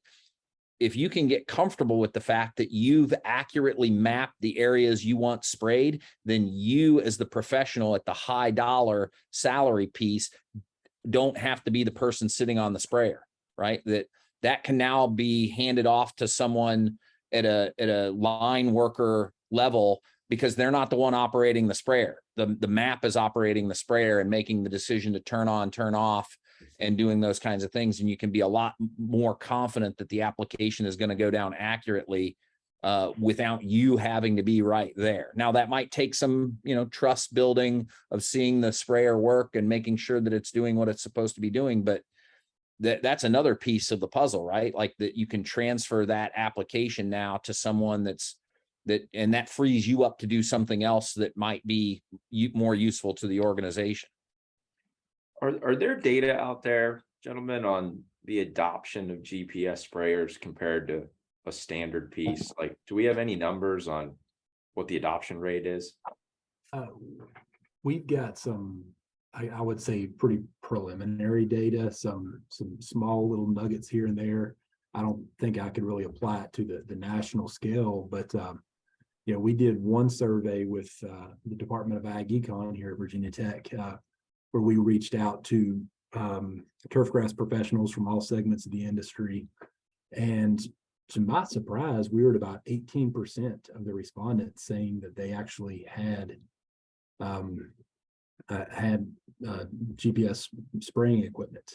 if you can get comfortable with the fact that you've accurately mapped the areas you want sprayed, then you as the professional at the high dollar salary piece don't have to be the person sitting on the sprayer, right? That can now be handed off to someone at a line worker level, because they're not the one operating the sprayer. The map is operating the sprayer and making the decision to turn on, turn off, and doing those kinds of things. And you can be a lot more confident that the application is going to go down accurately without you having to be right there. Now that might take some, trust building of seeing the sprayer work and making sure that it's doing what it's supposed to be doing. But that's another piece of the puzzle, right? Like that you can transfer that application now to someone and that frees you up to do something else that might be more useful to the organization.
Are there data out there, gentlemen, on the adoption of GPS sprayers compared to a standard piece? Like, do we have any numbers on what the adoption rate is?
We've got some, I would say, pretty preliminary data, some small little nuggets here and there. I don't think I could really apply it to the national scale, but we did one survey with the Department of Ag Econ here at Virginia Tech, where we reached out to turfgrass professionals from all segments of the industry. And to my surprise, we were at about 18% of the respondents saying that they actually had GPS spraying equipment.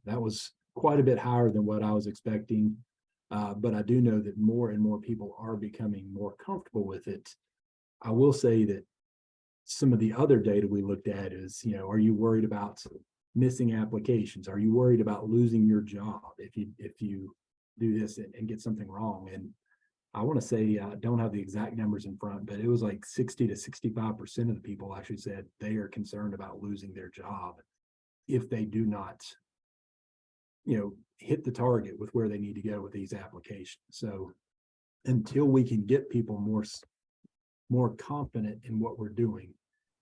That was quite a bit higher than what I was expecting. But I do know that more and more people are becoming more comfortable with it. I will say that some of the other data we looked at is, are you worried about missing applications? Are you worried about losing your job if you do this and get something wrong? And I want to say, I don't have the exact numbers in front, but it was like 60 to 65% of the people actually said they are concerned about losing their job if they do not, hit the target with where they need to go with these applications. So until we can get people more confident in what we're doing,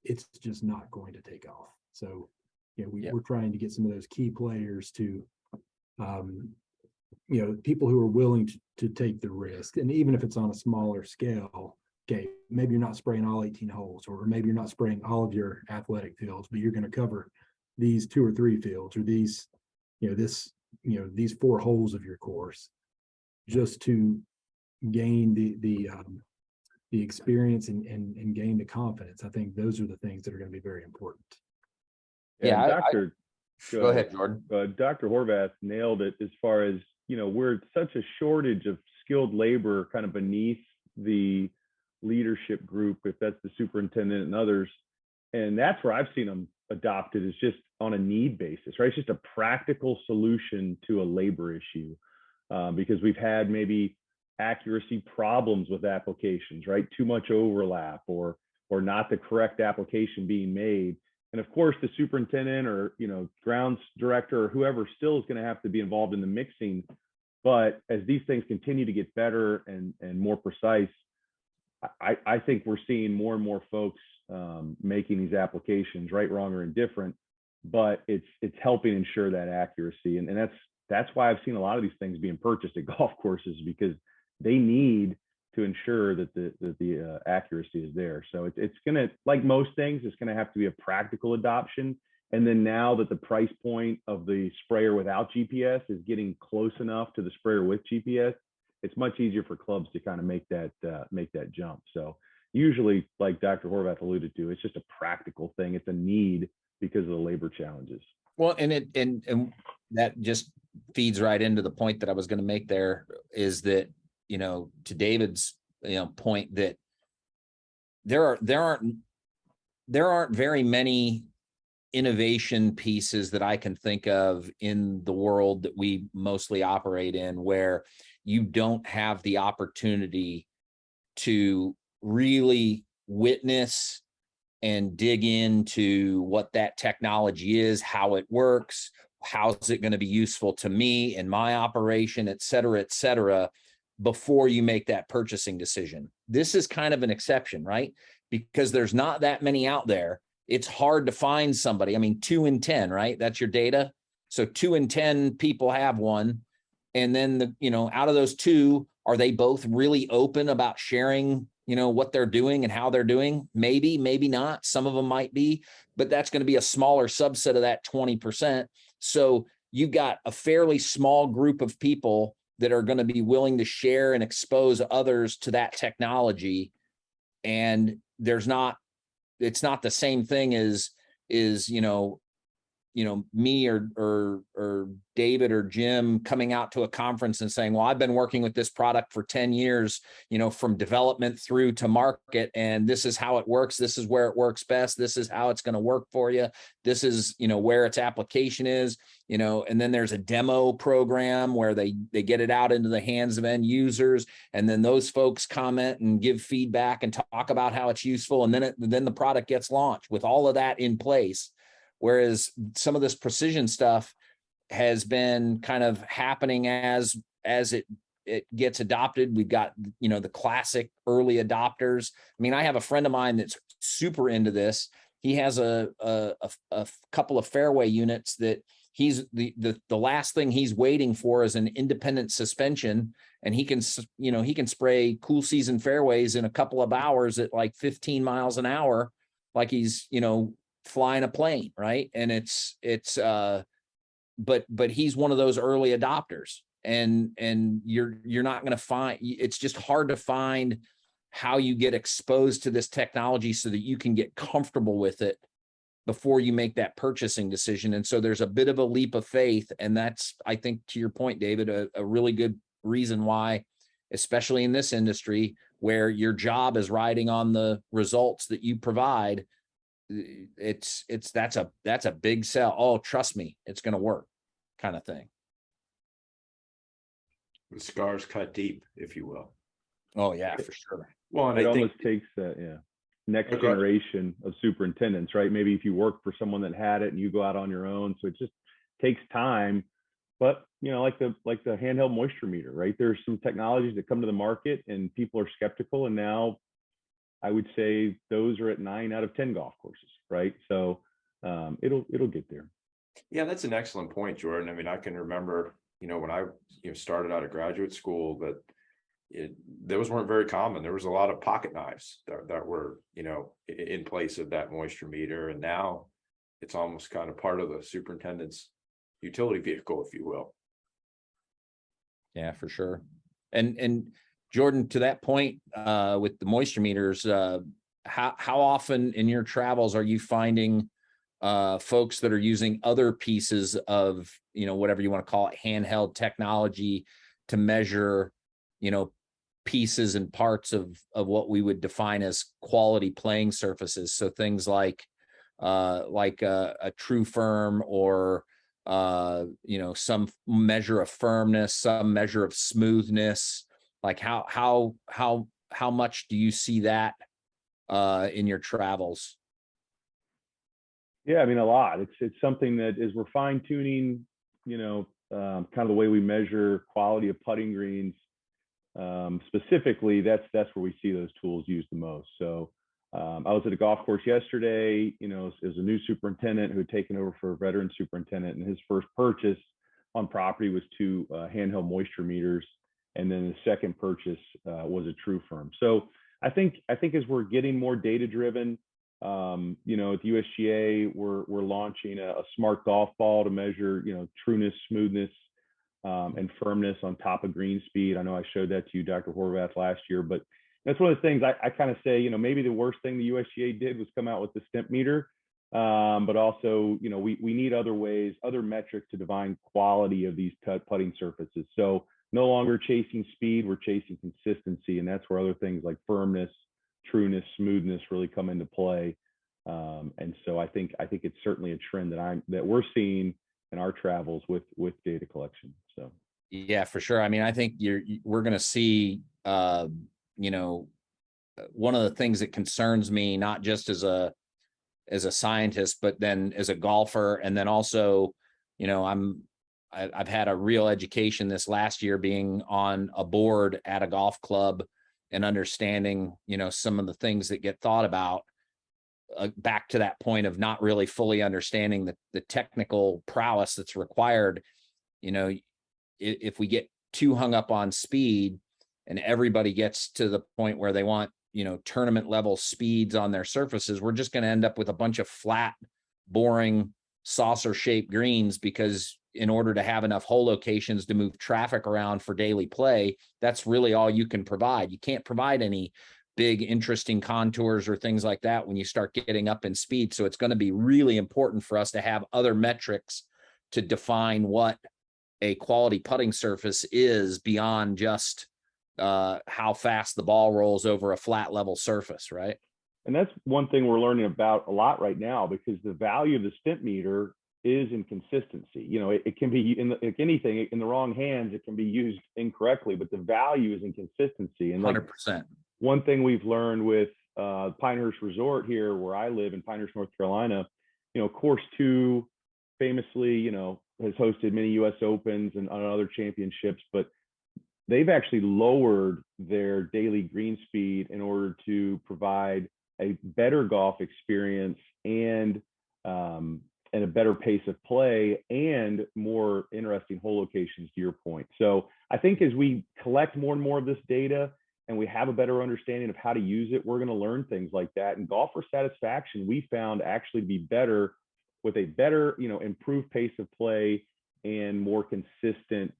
it's just not going to take off. So, we're trying to get some of those key players to, people who are willing to take the risk. And even if it's on a smaller scale, okay, maybe you're not spraying all 18 holes, or maybe you're not spraying all of your athletic fields, but you're going to cover these 2 or 3 fields, or these, these 4 holes of your course, just to gain the experience and gain the confidence. I think those are the things that are going to be very important.
Yeah,
Go
ahead, Jordan.
Dr. Horvath nailed it as far as, we're such a shortage of skilled labor kind of beneath the leadership group, if that's the superintendent and others. And that's where I've seen them adopted, is just on a need basis, right? It's just a practical solution to a labor issue, because we've had maybe accuracy problems with applications, right? Too much overlap or not the correct application being made. And of course, the superintendent or, grounds director or whoever still is going to have to be involved in the mixing. But as these things continue to get better and more precise, I think we're seeing more and more folks making these applications, right, wrong, or indifferent. But it's helping ensure that accuracy, and that's why I've seen a lot of these things being purchased at golf courses, because they need to ensure that the accuracy is there. So it's gonna, like most things, it's gonna have to be a practical adoption. And then now that the price point of the sprayer without GPS is getting close enough to the sprayer with GPS, it's much easier for clubs to kind of make that jump. So usually, like Dr. Horvath alluded to, it's just a practical thing. It's a need because of the labor challenges.
Well, and that just feeds right into the point that I was going to make there, is that, to David's, point, that there aren't very many innovation pieces that I can think of in the world that we mostly operate in where you don't have the opportunity to really witness and dig into what that technology is, how it works, how's it going to be useful to me in my operation, et cetera, before you make that purchasing decision. This is kind of an exception, right? Because there's not that many out there. It's hard to find somebody. I mean, 2 in 10, right? That's your data. So 2 in 10 people have one. And then out of those 2, are they both really open about sharing, what they're doing and how they're doing? Maybe, maybe not. Some of them might be, but that's going to be a smaller subset of that 20%. So you've got a fairly small group of people that are going to be willing to share and expose others to that technology. And it's not the same thing as me or David or Jim coming out to a conference and saying, well, I've been working with this product for 10 years, from development through to market, and this is how it works. This is where it works best. This is how it's going to work for you. This is, where its application is, and then there's a demo program where they get it out into the hands of end users. And then those folks comment and give feedback and talk about how it's useful. And then the product gets launched with all of that in place. Whereas some of this precision stuff has been kind of happening as it gets adopted. We've got, the classic early adopters. I mean, I have a friend of mine that's super into this. He has a couple of fairway units that he's the last thing he's waiting for is an independent suspension. And he can spray cool season fairways in a couple of hours at like 15 miles an hour, like he's, flying a plane, right? And but he's one of those early adopters, and you're not going to find, it's just hard to find how you get exposed to this technology so that you can get comfortable with it before you make that purchasing decision. And so there's a bit of a leap of faith, and that's, I think, to your point, David, a really good reason why, especially in this industry where your job is riding on the results that you provide, that's a big sell. Oh, trust me, it's going to work, kind of thing.
The scars cut deep, if you will.
Oh yeah, for sure.
Well, and
it
I think
almost takes next generation of superintendents, right? Maybe if you work for someone that had it and you go out on your own, so it just takes time. But like the handheld moisture meter, right? There's some technologies that come to the market and people are skeptical, and now I would say those are at 9 out of 10 golf courses, right? So it'll get there.
Yeah, that's an excellent point, Jordan. I mean, I can remember, when I started out of graduate school, that those weren't very common. There was a lot of pocket knives that were, in place of that moisture meter, and now it's almost kind of part of the superintendent's utility vehicle, if you will.
Yeah, for sure. And Jordan, to that point, with the moisture meters, how often in your travels are you finding folks that are using other pieces of, whatever you want to call it, handheld technology to measure, pieces and parts of what we would define as quality playing surfaces? So things like a true firm, or some measure of firmness, some measure of smoothness. Like how much do you see that in your travels?
Yeah, I mean, a lot. It's something that as we're fine tuning, kind of the way we measure quality of putting greens, specifically, that's where we see those tools used the most. So I was at a golf course yesterday, as a new superintendent who had taken over for a veteran superintendent, and his first purchase on property was two handheld moisture meters. And then the second purchase was a true firm. So I think as we're getting more data driven, at the USGA, we're launching a smart golf ball to measure, trueness, smoothness, and firmness on top of green speed. I know I showed that to you, Dr. Horvath, last year, but that's one of the things I kind of say, maybe the worst thing the USGA did was come out with the stimp meter. But also, we need other ways, other metrics to define quality of these putting surfaces. So no longer chasing speed, we're chasing consistency. And that's where other things like firmness, trueness, smoothness really come into play. And so I think it's certainly a trend that we're seeing in our travels with data collection. So
yeah, for sure. I mean, I think we're going to see, one of the things that concerns me, not just as a scientist, but then as a golfer, and then also, I've had a real education this last year being on a board at a golf club and understanding, some of the things that get thought about. Back to that point of not really fully understanding the technical prowess that's required. If we get too hung up on speed and everybody gets to the point where they want, tournament level speeds on their surfaces, we're just going to end up with a bunch of flat, boring, saucer shaped greens, because in order to have enough hole locations to move traffic around for daily play, that's really all you can provide. You can't provide any big, interesting contours or things like that when you start getting up in speed. So it's going to be really important for us to have other metrics to define what a quality putting surface is beyond just how fast the ball rolls over a flat level surface, right?
And that's one thing we're learning about a lot right now, because the value of the stimp meter is in consistency. It can be like anything in the wrong hands, it can be used incorrectly, but the value is in consistency. And
100%.
One thing we've learned with Pinehurst Resort here, where I live in Pinehurst, North Carolina, Course 2 famously, has hosted many US Opens and other championships, but they've actually lowered their daily green speed in order to provide a better golf experience and a better pace of play and more interesting hole locations, to your point. So I think as we collect more and more of this data and we have a better understanding of how to use it, we're going to learn things like that. And golfer satisfaction, we found actually be better with a better, improved pace of play and more consistent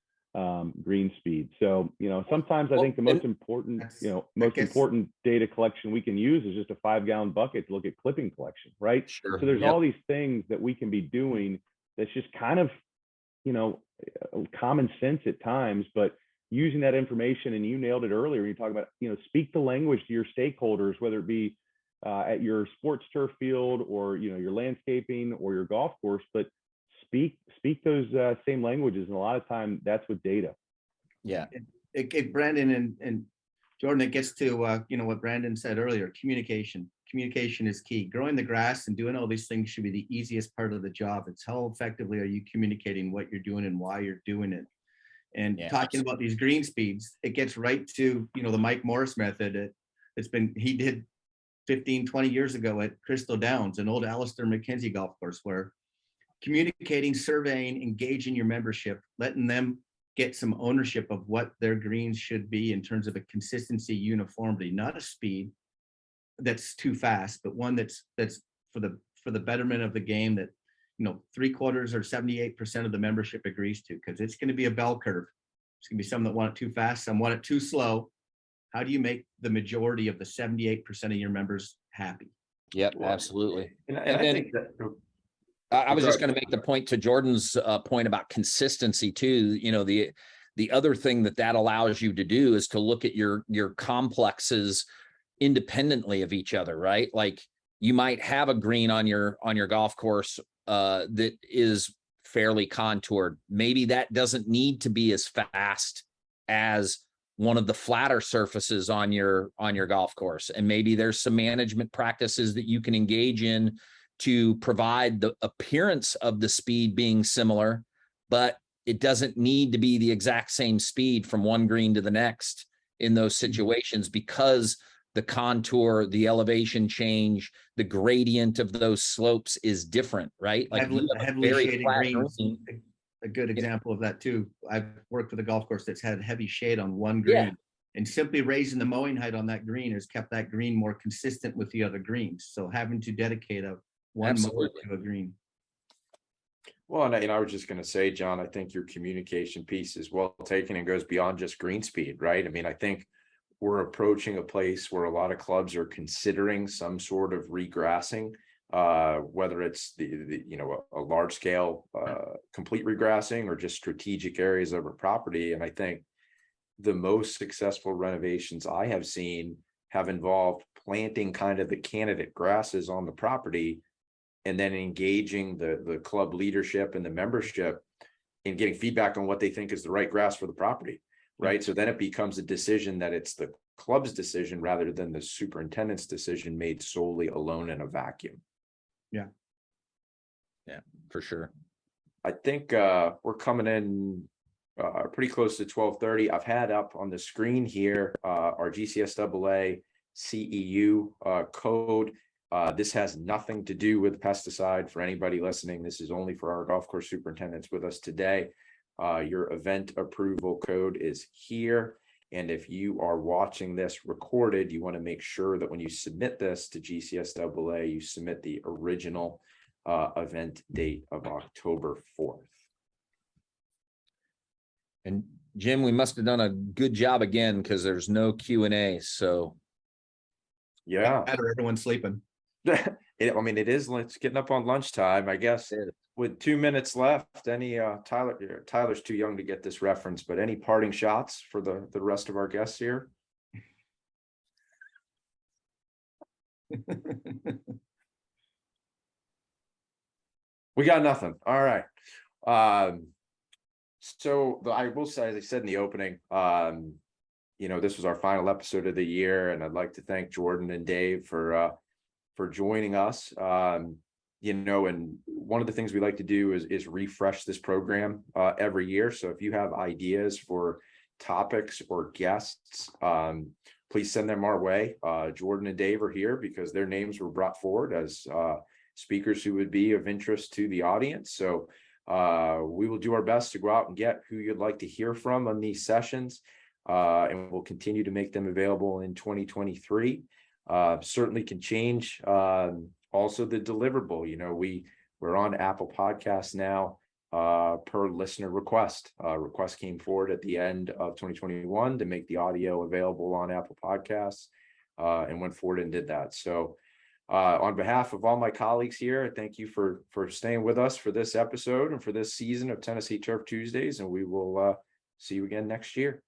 green speed. So, sometimes I think the most important, important data collection we can use is just a 5-gallon bucket to look at clipping collection, right?
Sure.
So there's all these things that we can be doing that's just kind of, common sense at times, but using that information, and you nailed it earlier, you talk about, speak the language to your stakeholders, whether it be at your sports turf field or, your landscaping or your golf course, but speak those same languages. And a lot of time that's with data.
Yeah.
Brandon and Jordan, it gets to, what Brandon said earlier, communication. Communication is key. Growing the grass and doing all these things should be the easiest part of the job. It's how effectively are you communicating what you're doing and why you're doing it. And talking about these green speeds, it gets right to, the Mike Morris method. He did 15, 20 years ago at Crystal Downs, an old Alistair McKenzie golf course, where communicating, surveying, engaging your membership, letting them get some ownership of what their greens should be in terms of a consistency, uniformity, not a speed that's too fast, but one that's for the betterment of the game that, 3/4 or 78% of the membership agrees to, because it's going to be a bell curve. It's going to be some that want it too fast, some want it too slow. How do you make the majority of the 78% of your members happy?
Yep, absolutely.
And I think that
I was just going to make the point to Jordan's point about consistency too. The other thing that allows you to do is to look at your complexes independently of each other, right? Like you might have a green on your golf course that is fairly contoured. Maybe that doesn't need to be as fast as one of the flatter surfaces on your golf course. And maybe there's some management practices that you can engage in to provide the appearance of the speed being similar, but it doesn't need to be the exact same speed from one green to the next in those situations, because the contour, the elevation change, the gradient of those slopes is different, right? Like if you have a
Heavily
very
shaded
flat
greens,
green,
a good example of that too. I've worked with a golf course that's had heavy shade on one
Yeah.
green, and simply raising the mowing height on that green has kept that green more consistent with the other greens. So having to dedicate one mower
Absolutely.
to a green.
Well, and I was just going to say, John, I think your communication piece is well taken and goes beyond just green speed, right? I mean, I think we're approaching a place where a lot of clubs are considering some sort of regrassing, whether it's a large scale complete regrassing or just strategic areas of a property. And I think the most successful renovations I have seen have involved planting kind of the candidate grasses on the property, and then engaging the club leadership and the membership and getting feedback on what they think is the right grass for the property, right? So then it becomes a decision that it's the club's decision rather than the superintendent's decision made solely alone in a vacuum.
yeah, for sure.
I think we're coming in pretty close to 12:30. I've had up on the screen here our GCSAA CEU code. This has nothing to do with pesticide for anybody listening. This is only for our golf course superintendents with us today. Your event approval code is here. And if you are watching this recorded, you want to make sure that when you submit this to GCSAA, you submit the original event date of October 4th.
And Jim, we must have done a good job again, because there's no Q&A. So
Yeah.
Better, everyone's sleeping.
It's getting up on lunchtime, I guess. With 2 minutes left, any Tyler's too young to get this reference, but any parting shots for the rest of our guests here? We got nothing. All right. So I will say, as I said in the opening, this was our final episode of the year, and I'd like to thank Jordan and Dave for joining us. And one of the things we like to do is refresh this program every year. So if you have ideas for topics or guests, please send them our way. Jordan and Dave are here because their names were brought forward as speakers who would be of interest to the audience. So we will do our best to go out and get who you'd like to hear from on these sessions, and we'll continue to make them available in 2023. Certainly can change. Also the deliverable, we're on Apple Podcasts now per listener request. Request came forward at the end of 2021 to make the audio available on Apple Podcasts, and went forward and did that. So on behalf of all my colleagues here, thank you for staying with us for this episode and for this season of Tennessee Turf Tuesdays, and we will see you again next year.